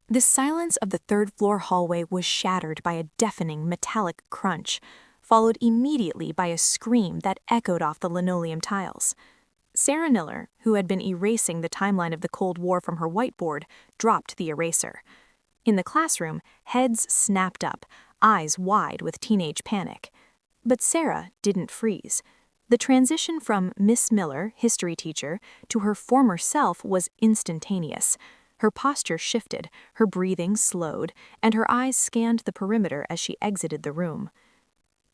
The silence of the third-floor hallway was shattered by a deafening metallic crunch, followed immediately by a scream that echoed off the linoleum tiles. Sarah Miller, who had been erasing the timeline of the Cold War from her whiteboard, dropped the eraser. In the classroom, heads snapped up, eyes wide with teenage panic. But Sarah didn't freeze. The transition from Miss Miller, history teacher, to her former self was instantaneous. Her posture shifted, her breathing slowed, and her eyes scanned the perimeter as she exited the room.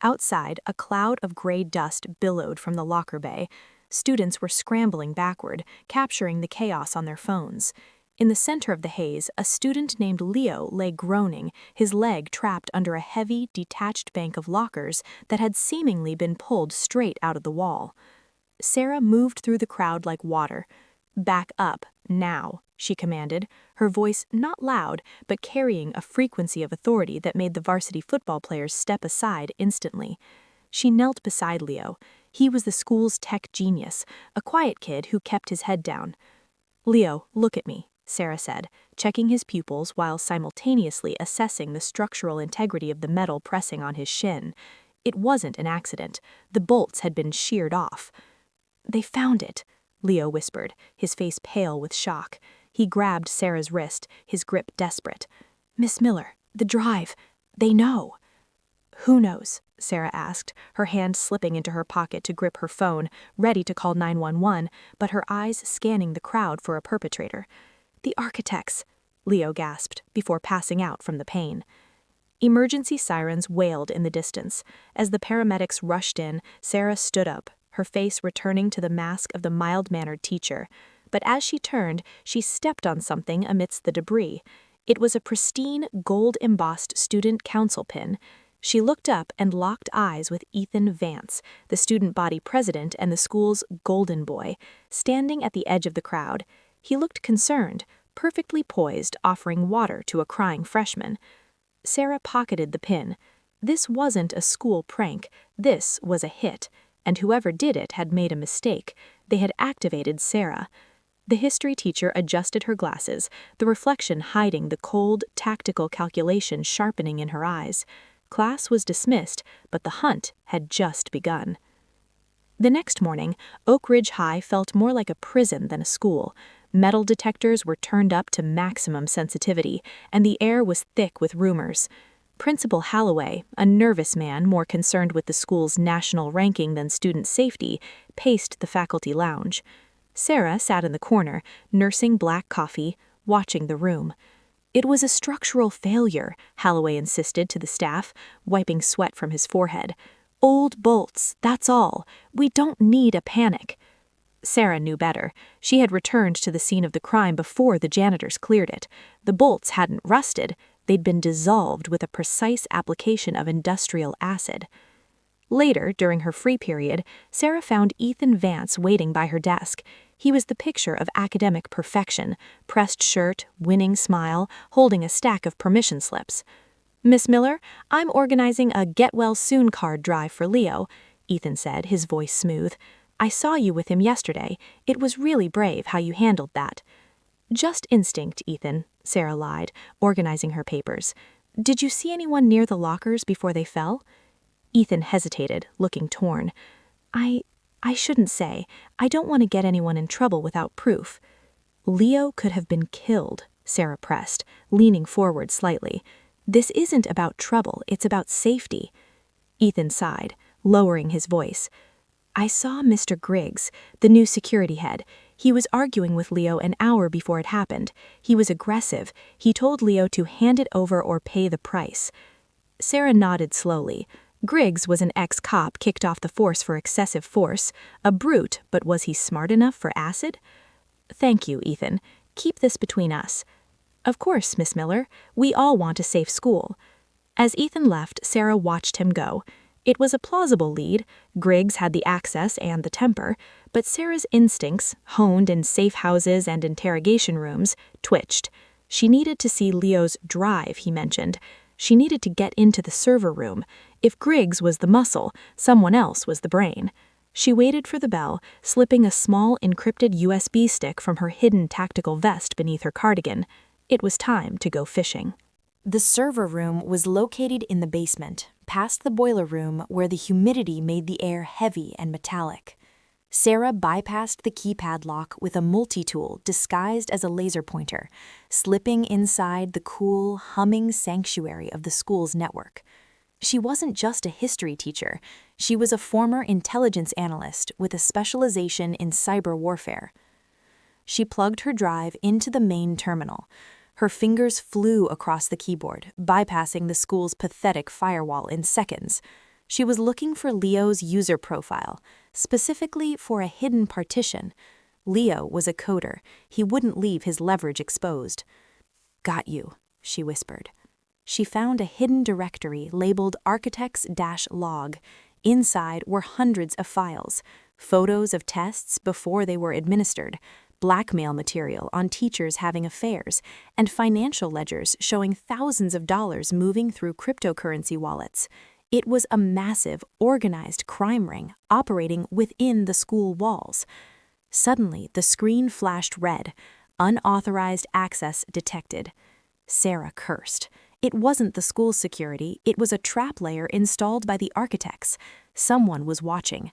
Outside, a cloud of gray dust billowed from the locker bay. Students were scrambling backward, capturing the chaos on their phones. In the center of the haze, a student named Leo lay groaning, his leg trapped under a heavy, detached bank of lockers that had seemingly been pulled straight out of the wall. Sarah moved through the crowd like water. "Back up, now," she commanded, her voice not loud, but carrying a frequency of authority that made the varsity football players step aside instantly. She knelt beside Leo. He was the school's tech genius, a quiet kid who kept his head down. "Leo, look at me," Sarah said, checking his pupils while simultaneously assessing the structural integrity of the metal pressing on his shin. It wasn't an accident. The bolts had been sheared off. "They found it," Leo whispered, his face pale with shock. He grabbed Sarah's wrist, his grip desperate. "Miss Miller, the drive. They know." "Who knows?" Sarah asked, her hand slipping into her pocket to grip her phone, ready to call 911, but her eyes scanning the crowd for a perpetrator. "The architects," Leo gasped, before passing out from the pain. Emergency sirens wailed in the distance. As the paramedics rushed in, Sarah stood up, her face returning to the mask of the mild-mannered teacher. But as she turned, she stepped on something amidst the debris. It was a pristine, gold-embossed student council pin. She looked up and locked eyes with Ethan Vance, the student body president and the school's golden boy, standing at the edge of the crowd. He looked concerned, perfectly poised, offering water to a crying freshman. Sarah pocketed the pin. This wasn't a school prank. This was a hit, and whoever did it had made a mistake. They had activated Sarah. The history teacher adjusted her glasses, the reflection hiding the cold, tactical calculation sharpening in her eyes. Class was dismissed, but the hunt had just begun. The next morning, Oak Ridge High felt more like a prison than a school. Metal detectors were turned up to maximum sensitivity, and the air was thick with rumors. Principal Halloway, a nervous man more concerned with the school's national ranking than student safety, paced the faculty lounge. Sarah sat in the corner, nursing black coffee, watching the room. "It was a structural failure," Halloway insisted to the staff, wiping sweat from his forehead. "Old bolts, that's all. We don't need a panic." Sarah knew better. She had returned to the scene of the crime before the janitors cleared it. The bolts hadn't rusted. They'd been dissolved with a precise application of industrial acid. Later, during her free period, Sarah found Ethan Vance waiting by her desk. He was the picture of academic perfection, pressed shirt, winning smile, holding a stack of permission slips. "Miss Miller, I'm organizing a get-well-soon card drive for Leo," Ethan said, his voice smooth. "I saw you with him yesterday. It was really brave how you handled that." "Just instinct, Ethan," Sarah lied, organizing her papers. "Did you see anyone near the lockers before they fell?" Ethan hesitated, looking torn. I shouldn't say. I don't want to get anyone in trouble without proof." "Leo could have been killed," Sarah pressed, leaning forward slightly. "This isn't about trouble, it's about safety." Ethan sighed, lowering his voice. "I saw Mr. Griggs, the new security head. He was arguing with Leo an hour before it happened. He was aggressive. He told Leo to hand it over or pay the price." Sarah nodded slowly. Griggs was an ex-cop kicked off the force for excessive force. A brute, but was he smart enough for acid? "Thank you, Ethan. Keep this between us." "Of course, Miss Miller. We all want a safe school." As Ethan left, Sarah watched him go. It was a plausible lead. Griggs had the access and the temper, but Sarah's instincts, honed in safe houses and interrogation rooms, twitched. She needed to see Leo's drive, he mentioned. She needed to get into the server room. If Griggs was the muscle, someone else was the brain. She waited for the bell, slipping a small encrypted USB stick from her hidden tactical vest beneath her cardigan. It was time to go fishing. The server room was located in the basement, past the boiler room where the humidity made the air heavy and metallic. Sarah bypassed the keypad lock with a multi-tool disguised as a laser pointer, slipping inside the cool, humming sanctuary of the school's network. She wasn't just a history teacher, she was a former intelligence analyst with a specialization in cyber warfare. She plugged her drive into the main terminal. Her fingers flew across the keyboard, bypassing the school's pathetic firewall in seconds. She was looking for Leo's user profile, specifically for a hidden partition. Leo was a coder. He wouldn't leave his leverage exposed. "Got you," she whispered. She found a hidden directory labeled architects-log. Inside were hundreds of files, photos of tests before they were administered, blackmail material on teachers having affairs, and financial ledgers showing thousands of dollars moving through cryptocurrency wallets. It was a massive, organized crime ring operating within the school walls. Suddenly, the screen flashed red. Unauthorized access detected. Sarah cursed. It wasn't the school's security, it was a trap layer installed by the architects. Someone was watching.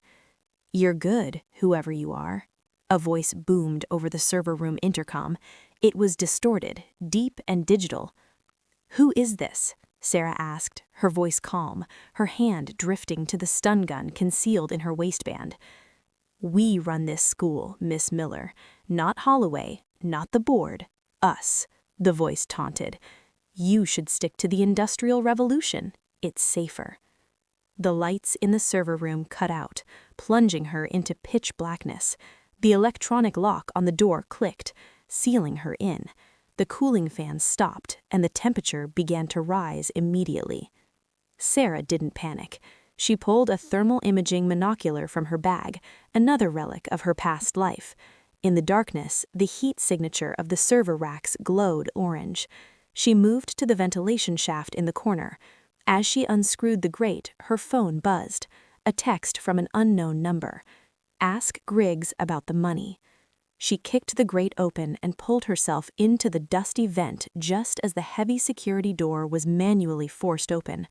"You're good, whoever you are." A voice boomed over the server room intercom. It was distorted, deep and digital. "Who is this?" Sarah asked, her voice calm, her hand drifting to the stun gun concealed in her waistband. "We run this school, Miss Miller. Not Holloway, not the board. Us," the voice taunted. "You should stick to the Industrial Revolution. It's safer." The lights in the server room cut out, plunging her into pitch blackness. The electronic lock on the door clicked, sealing her in. The cooling fan stopped, and the temperature began to rise immediately. Sarah didn't panic. She pulled a thermal imaging monocular from her bag, another relic of her past life. In the darkness, the heat signature of the server racks glowed orange. She moved to the ventilation shaft in the corner. As she unscrewed the grate, her phone buzzed. A text from an unknown number. "Ask Griggs about the money." She kicked the grate open and pulled herself into the dusty vent just as the heavy security door was manually forced open.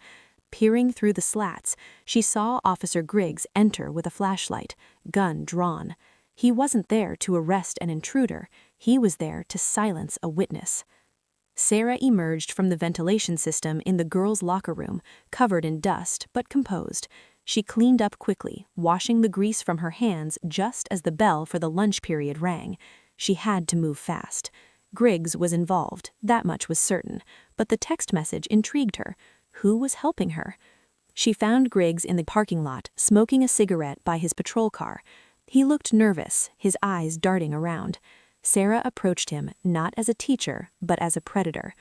Peering through the slats, she saw Officer Griggs enter with a flashlight, gun drawn. He wasn't there to arrest an intruder, he was there to silence a witness. Sarah emerged from the ventilation system in the girls' locker room, covered in dust but composed. She cleaned up quickly, washing the grease from her hands just as the bell for the lunch period rang. She had to move fast. Griggs was involved, that much was certain, but the text message intrigued her. Who was helping her? She found Griggs in the parking lot, smoking a cigarette by his patrol car. He looked nervous, his eyes darting around. Sarah approached him, not as a teacher, but as a predator.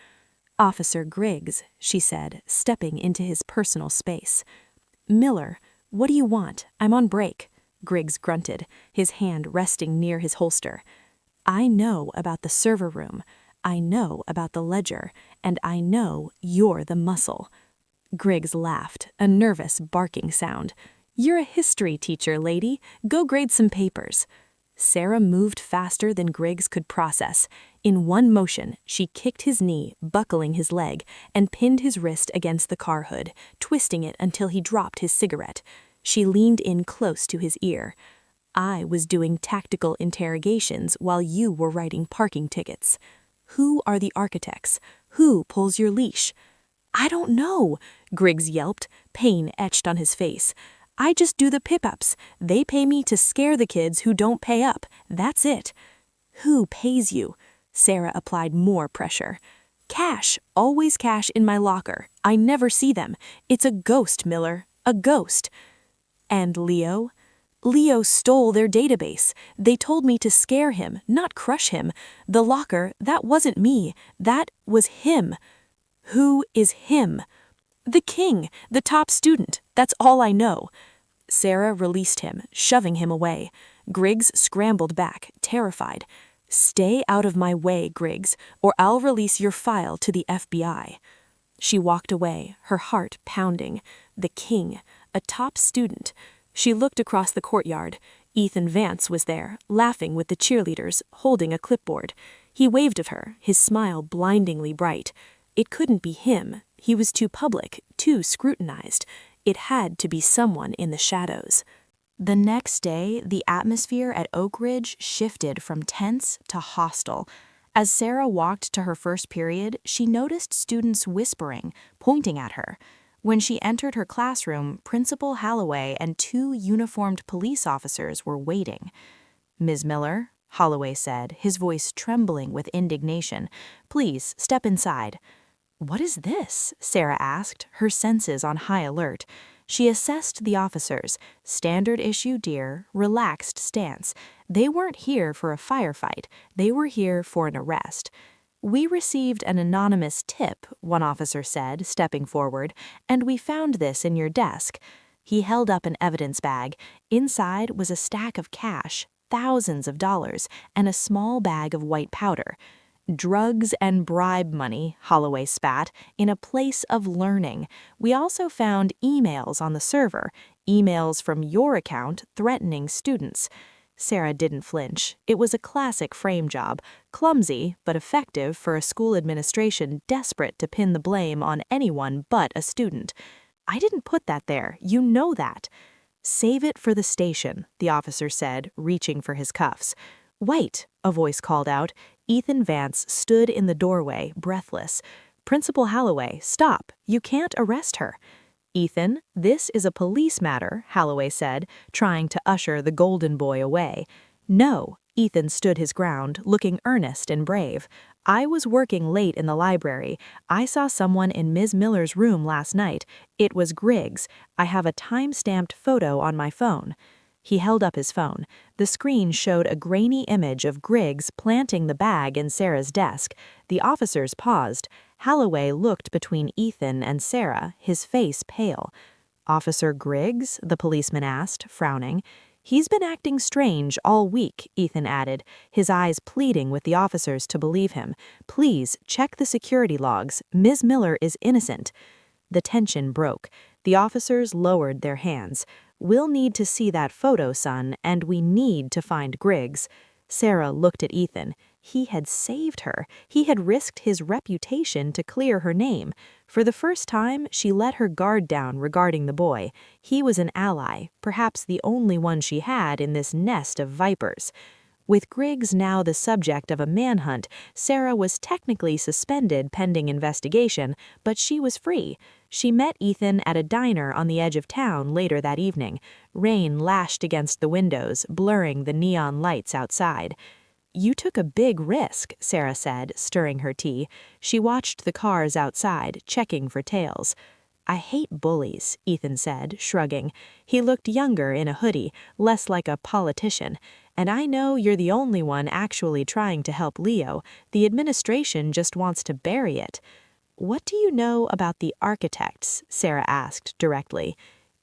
"Officer Griggs," she said, stepping into his personal space. "Miller, what do you want? I'm on break." Griggs grunted, his hand resting near his holster. "I know about the server room. I know about the ledger, and I know you're the muscle." Griggs laughed, a nervous barking sound. "You're a history teacher, lady. Go grade some papers." Sarah moved faster than Griggs could process. In one motion, she kicked his knee, buckling his leg, and pinned his wrist against the car hood, twisting it until he dropped his cigarette. She leaned in close to his ear. "I was doing tactical interrogations while you were writing parking tickets. Who are the architects? Who pulls your leash?" "I don't know," Griggs yelped, pain etched on his face. "I just do the pip-ups. They pay me to scare the kids who don't pay up. That's it." "Who pays you?" Sarah applied more pressure. "Cash. Always cash in my locker. I never see them. It's a ghost, Miller. A ghost." "And Leo?" "Leo stole their database. They told me to scare him, not crush him. The locker, that wasn't me. That was him." "Who is him?" "The king, the top student. That's all I know." Sarah released him, shoving him away. Griggs scrambled back, terrified. "Stay out of my way, Griggs, or I'll release your file to the FBI." She walked away, her heart pounding. The king, a top student. She looked across the courtyard. Ethan Vance was there, laughing with the cheerleaders, holding a clipboard. He waved at her, his smile blindingly bright. It couldn't be him. He was too public, too scrutinized. It had to be someone in the shadows. The next day, the atmosphere at Oak Ridge shifted from tense to hostile. As Sarah walked to her first period, she noticed students whispering, pointing at her. When she entered her classroom, Principal Holloway and 2 uniformed police officers were waiting. "Ms. Miller," Holloway said, his voice trembling with indignation, "please step inside." "What is this?" Sarah asked, her senses on high alert. She assessed the officers. Standard issue deer, relaxed stance. They weren't here for a firefight. They were here for an arrest. "We received an anonymous tip," one officer said, stepping forward, "and we found this in your desk." He held up an evidence bag. Inside was a stack of cash, thousands of dollars, and a small bag of white powder. "Drugs and bribe money," Holloway spat, "in a place of learning. We also found emails on the server, emails from your account threatening students." Sarah didn't flinch. It was a classic frame job, clumsy but effective for a school administration desperate to pin the blame on anyone but a student. "I didn't put that there, you know that." "Save it for the station," the officer said, reaching for his cuffs. "Wait," a voice called out. Ethan Vance stood in the doorway, breathless. "Principal Holloway, stop. You can't arrest her." "Ethan, this is a police matter," Holloway said, trying to usher the golden boy away. "No," Ethan stood his ground, looking earnest and brave. "I was working late in the library. I saw someone in Ms. Miller's room last night. It was Griggs. I have a time-stamped photo on my phone." He held up his phone. The screen showed a grainy image of Griggs planting the bag in Sarah's desk. The officers paused. Holloway looked between Ethan and Sarah, his face pale. "Officer Griggs?" the policeman asked, frowning. "He's been acting strange all week," Ethan added, his eyes pleading with the officers to believe him. "Please, check the security logs. Ms. Miller is innocent." The tension broke. The officers lowered their hands. "We'll need to see that photo, son, and we need to find Griggs." Sarah looked at Ethan. He had saved her. He had risked his reputation to clear her name. For the first time, she let her guard down regarding the boy. He was an ally, perhaps the only one she had in this nest of vipers. With Griggs now the subject of a manhunt, Sarah was technically suspended pending investigation, but she was free. She met Ethan at a diner on the edge of town later that evening. Rain lashed against the windows, blurring the neon lights outside. "You took a big risk," Sarah said, stirring her tea. She watched the cars outside, checking for tails. "I hate bullies," Ethan said, shrugging. He looked younger in a hoodie, less like a politician. "And I know you're the only one actually trying to help Leo. The administration just wants to bury it." "What do you know about the architects?" Sarah asked directly.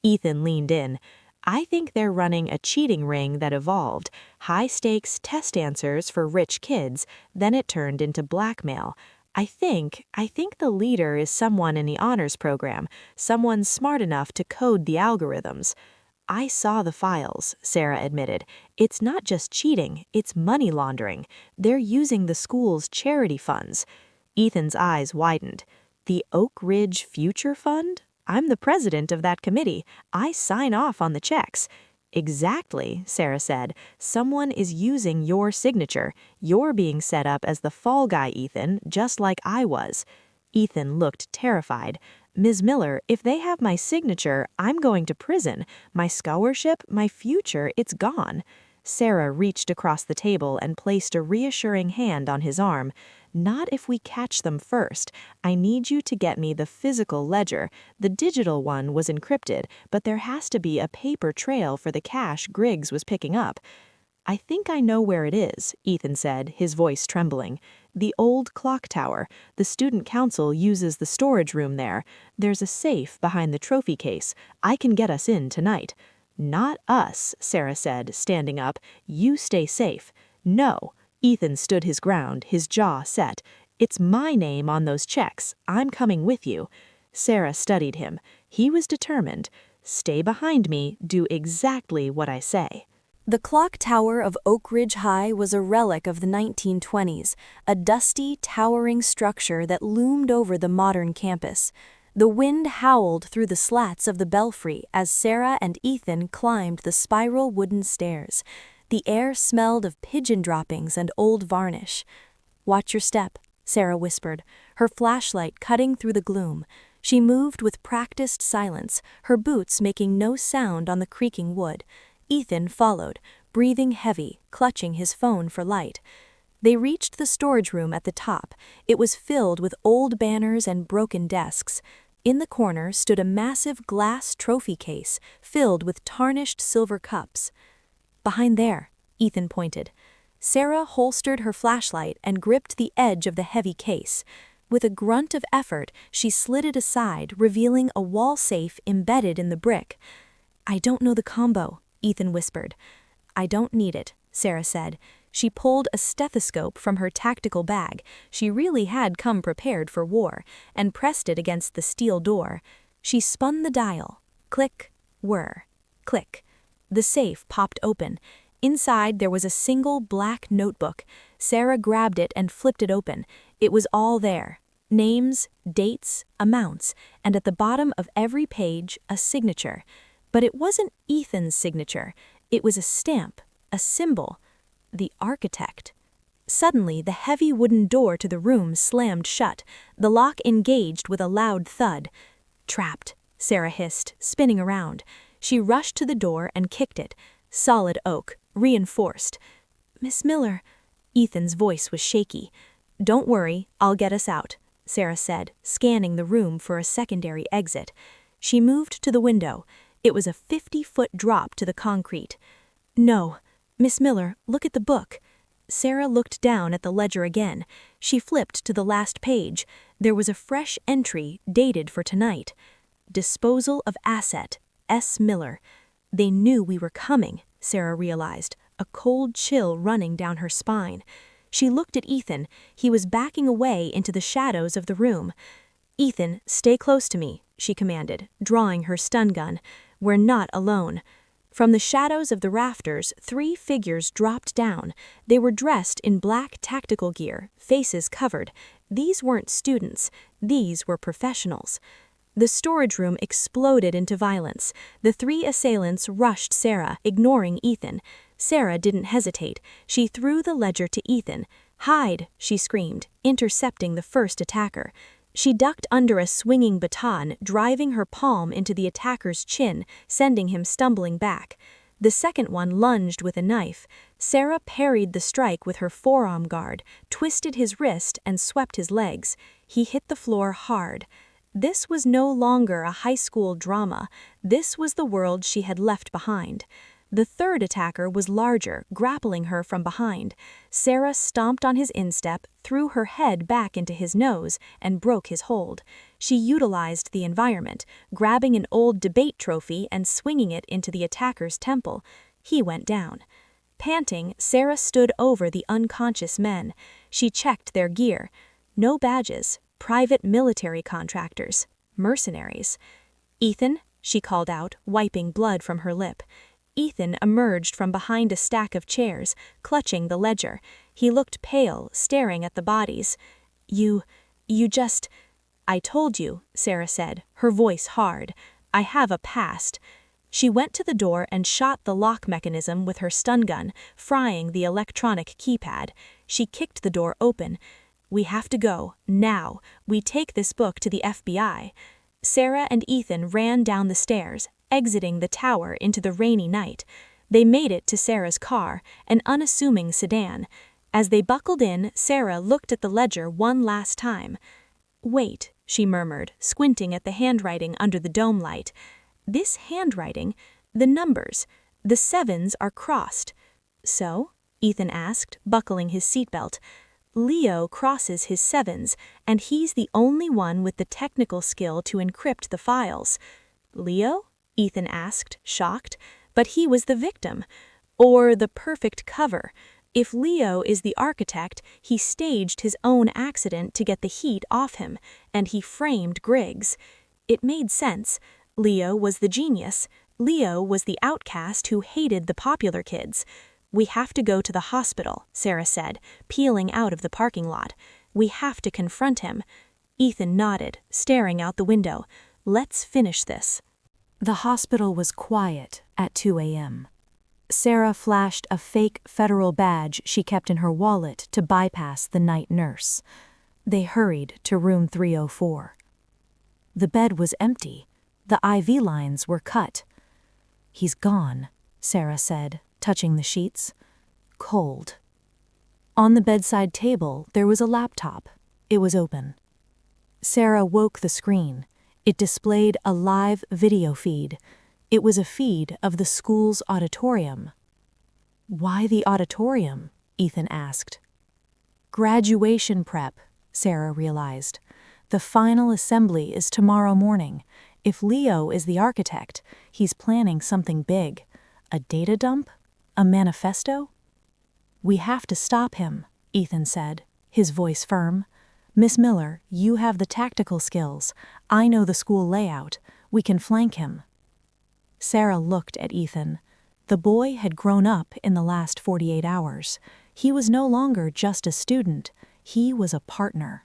Ethan leaned in. "I think they're running a cheating ring that evolved. High-stakes test answers for rich kids, then it turned into blackmail. I think the leader is someone in the honors program, someone smart enough to code the algorithms." "I saw the files," Sarah admitted. "It's not just cheating, it's money laundering. They're using the school's charity funds." Ethan's eyes widened. "The Oak Ridge Future Fund? I'm the president of that committee. I sign off on the checks." "Exactly," Sarah said. "Someone is using your signature. You're being set up as the fall guy, Ethan, just like I was." Ethan looked terrified. "Ms. Miller, if they have my signature, I'm going to prison. My scholarship, my future, it's gone." Sarah reached across the table and placed a reassuring hand on his arm. "Not if we catch them first. I need you to get me the physical ledger. The digital one was encrypted, but there has to be a paper trail for the cash Griggs was picking up." "I think I know where it is," Ethan said, his voice trembling. "The old clock tower. The student council uses the storage room there. There's a safe behind the trophy case. I can get us in tonight." "Not us," Sarah said, standing up. "You stay safe." "No." Ethan stood his ground, his jaw set. "It's my name on those checks. I'm coming with you." Sarah studied him. He was determined. "Stay behind me. Do exactly what I say." The clock tower of Oak Ridge High was a relic of the 1920s, a dusty, towering structure that loomed over the modern campus. The wind howled through the slats of the belfry as Sarah and Ethan climbed the spiral wooden stairs. The air smelled of pigeon droppings and old varnish. "Watch your step," Sarah whispered, her flashlight cutting through the gloom. She moved with practiced silence, her boots making no sound on the creaking wood. Ethan followed, breathing heavy, clutching his phone for light. They reached the storage room at the top. It was filled with old banners and broken desks. In the corner stood a massive glass trophy case filled with tarnished silver cups. "Behind there," Ethan pointed. Sarah holstered her flashlight and gripped the edge of the heavy case. With a grunt of effort, she slid it aside, revealing a wall safe embedded in the brick. "I don't know the combo," Ethan whispered. "I don't need it," Sarah said. She pulled a stethoscope from her tactical bag, she really had come prepared for war, and pressed it against the steel door. She spun the dial. Click, whir, click. The safe popped open. Inside there was a single black notebook. Sarah grabbed it and flipped it open. It was all there. Names, dates, amounts, and at the bottom of every page, a signature. But it wasn't Ethan's signature. It was a stamp, a symbol. The architect. Suddenly, the heavy wooden door to the room slammed shut. The lock engaged with a loud thud. "Trapped," Sarah hissed, spinning around. She rushed to the door and kicked it. Solid oak, reinforced. "Miss Miller," Ethan's voice was shaky. "Don't worry, I'll get us out," Sarah said, scanning the room for a secondary exit. She moved to the window. It was a 50-foot drop to the concrete. "No. Miss Miller, look at the book." Sarah looked down at the ledger again. She flipped to the last page. There was a fresh entry dated for tonight. "Disposal of asset, S. Miller." They knew we were coming, Sarah realized, a cold chill running down her spine. She looked at Ethan. He was backing away into the shadows of the room. "Ethan, stay close to me," she commanded, drawing her stun gun. "We're not alone." From the shadows of the rafters, 3 figures dropped down. They were dressed in black tactical gear, faces covered. These weren't students. These were professionals. The storage room exploded into violence. The 3 assailants rushed Sarah, ignoring Ethan. Sarah didn't hesitate. She threw the ledger to Ethan. "Hide," she screamed, intercepting the first attacker. She ducked under a swinging baton, driving her palm into the attacker's chin, sending him stumbling back. The second one lunged with a knife. Sarah parried the strike with her forearm guard, twisted his wrist, and swept his legs. He hit the floor hard. This was no longer a high school drama. This was the world she had left behind. The third attacker was larger, grappling her from behind. Sarah stomped on his instep, threw her head back into his nose, and broke his hold. She utilized the environment, grabbing an old debate trophy and swinging it into the attacker's temple. He went down. Panting, Sarah stood over the unconscious men. She checked their gear. No badges. Private military contractors. Mercenaries. "Ethan," she called out, wiping blood from her lip. Ethan emerged from behind a stack of chairs, clutching the ledger. He looked pale, staring at the bodies. You just—" "I told you," Sarah said, her voice hard. "I have a past." She went to the door and shot the lock mechanism with her stun gun, frying the electronic keypad. She kicked the door open. "We have to go, now. We take this book to the FBI." Sarah and Ethan ran down the stairs, exiting the tower into the rainy night. They made it to Sarah's car, an unassuming sedan. As they buckled in, Sarah looked at the ledger one last time. "Wait," she murmured, squinting at the handwriting under the dome light. "This handwriting, the numbers, the 7s are crossed." "So?" Ethan asked, buckling his seatbelt. "Leo crosses his 7s, and he's the only one with the technical skill to encrypt the files." "Leo?" Ethan asked, shocked. "But he was the victim. Or the perfect cover. If Leo is the architect, he staged his own accident to get the heat off him, and he framed Griggs. It made sense. Leo was the genius. Leo was the outcast who hated the popular kids. "We have to go to the hospital," Sarah said, peeling out of the parking lot. "We have to confront him." Ethan nodded, staring out the window. "Let's finish this." The hospital was quiet at 2 a.m. Sarah flashed a fake federal badge she kept in her wallet to bypass the night nurse. They hurried to room 304. The bed was empty. The IV lines were cut. "He's gone," Sarah said, touching the sheets. "Cold." On the bedside table, there was a laptop. It was open. Sarah woke the screen. It displayed a live video feed. It was a feed of the school's auditorium. "Why the auditorium?" Ethan asked. "Graduation prep," Sarah realized. "The final assembly is tomorrow morning. If Leo is the architect, he's planning something big. A data dump? A manifesto?" "We have to stop him," Ethan said, his voice firm. "Miss Miller, you have the tactical skills. I know the school layout. We can flank him." Sarah looked at Ethan. The boy had grown up in the last 48 hours. He was no longer just a student. He was a partner.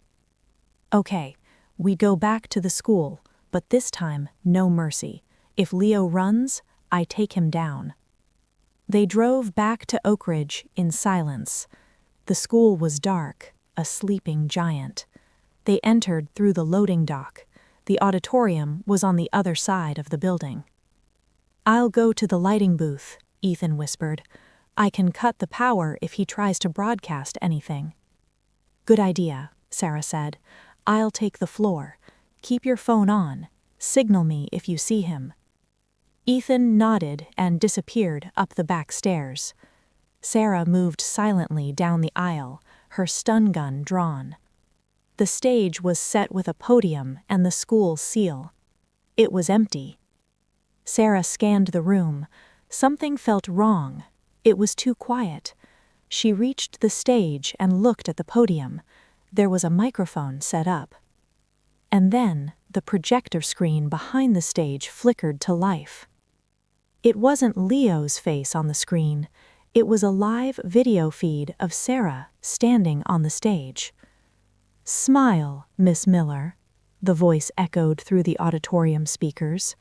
"Okay, we go back to the school, but this time no mercy. If Leo runs, I take him down." They drove back to Oak Ridge in silence. The school was dark, a sleeping giant. They entered through the loading dock. The auditorium was on the other side of the building. "I'll go to the lighting booth," Ethan whispered. "I can cut the power if he tries to broadcast anything." "Good idea," Sarah said. "I'll take the floor. Keep your phone on. Signal me if you see him." Ethan nodded and disappeared up the back stairs. Sarah moved silently down the aisle, her stun gun drawn. The stage was set with a podium and the school seal. It was empty. Sarah scanned the room. Something felt wrong. It was too quiet. She reached the stage and looked at the podium. There was a microphone set up. And then the projector screen behind the stage flickered to life. It wasn't Leo's face on the screen. It was a live video feed of Sarah standing on the stage. "Smile, Miss Miller," the voice echoed through the auditorium speakers.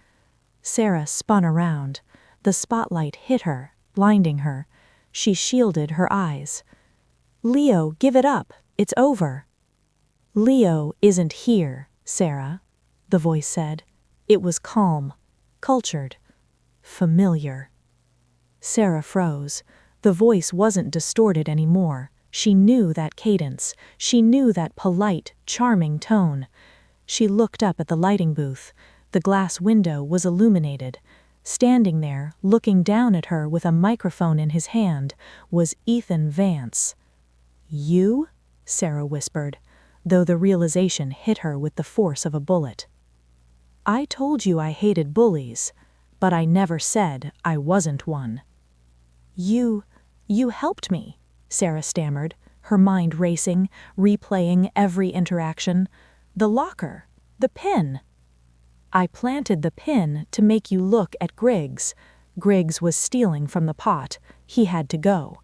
Sarah spun around. The spotlight hit her, blinding her. She shielded her eyes. "Leo, give it up. It's over." "Leo isn't here, Sarah," the voice said. It was calm, cultured, familiar. Sarah froze. The voice wasn't distorted anymore. She knew that cadence. She knew that polite, charming tone. She looked up at the lighting booth. The glass window was illuminated. Standing there, looking down at her with a microphone in his hand, was Ethan Vance. "You?" Sarah whispered, though the realization hit her with the force of a bullet. "I told you I hated bullies, but I never said I wasn't one." You helped me," Sarah stammered, her mind racing, replaying every interaction. "The locker, the pin." "I planted the pin to make you look at Griggs. Griggs was stealing from the pot. He had to go.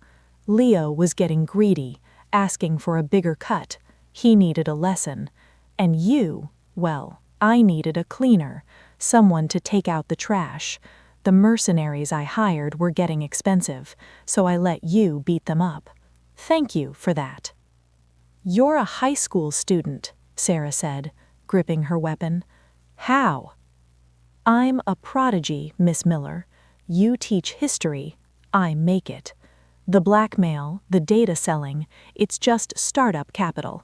Leo was getting greedy, asking for a bigger cut. He needed a lesson. And you, well, I needed a cleaner, someone to take out the trash. The mercenaries I hired were getting expensive, so I let you beat them up. Thank you for that." "You're a high school student," Sarah said, gripping her weapon. "How?" "I'm a prodigy, Miss Miller. You teach history. I make it. The blackmail, the data selling, it's just startup capital.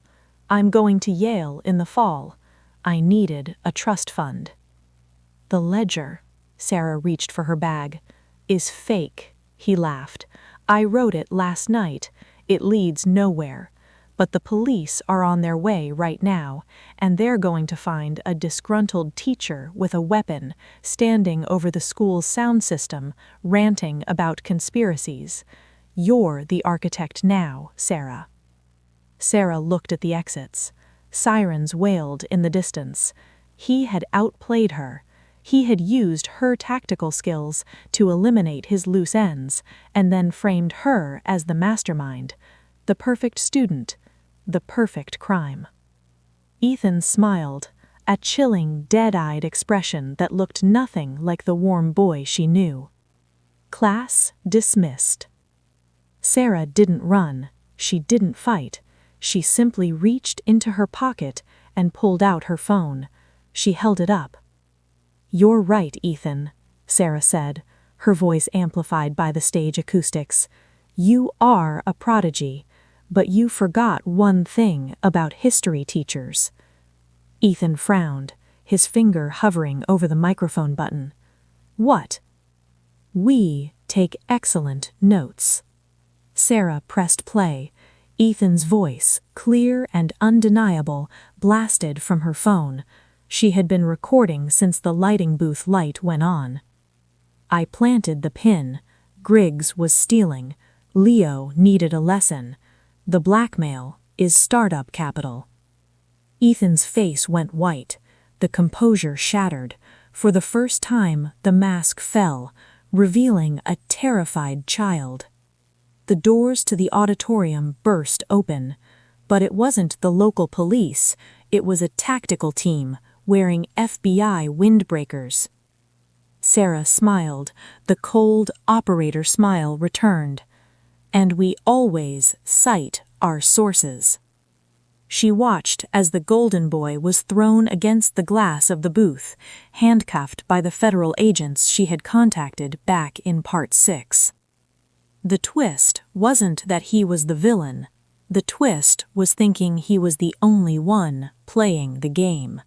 I'm going to Yale in the fall. I needed a trust fund." "The ledger," Sarah reached for her bag, "is fake," he laughed. "I wrote it last night. It leads nowhere. But the police are on their way right now, and they're going to find a disgruntled teacher with a weapon standing over the school's sound system, ranting about conspiracies. You're the architect now, Sarah." Sarah looked at the exits. Sirens wailed in the distance. He had outplayed her. He had used her tactical skills to eliminate his loose ends, and then framed her as the mastermind, the perfect student, the perfect crime. Ethan smiled, a chilling, dead-eyed expression that looked nothing like the warm boy she knew. Class dismissed. Sarah didn't run, she didn't fight. She simply reached into her pocket and pulled out her phone. She held it up. "You're right, Ethan," Sarah said, her voice amplified by the stage acoustics. "You are a prodigy, but you forgot one thing about history teachers." Ethan frowned, his finger hovering over the microphone button. "What?" "We take excellent notes." Sarah pressed play. Ethan's voice, clear and undeniable, blasted from her phone. She had been recording since the lighting booth light went on. "I planted the pin. Griggs was stealing. Leo needed a lesson. The blackmail is startup capital." Ethan's face went white. The composure shattered. For the first time, the mask fell, revealing a terrified child. The doors to the auditorium burst open. But it wasn't the local police. It was a tactical team, wearing FBI windbreakers. Sarah smiled. The cold operator smile returned. "And we always cite our sources." She watched as the golden boy was thrown against the glass of the booth, handcuffed by the federal agents she had contacted back in Part 6. The twist wasn't that he was the villain. The twist was thinking he was the only one playing the game.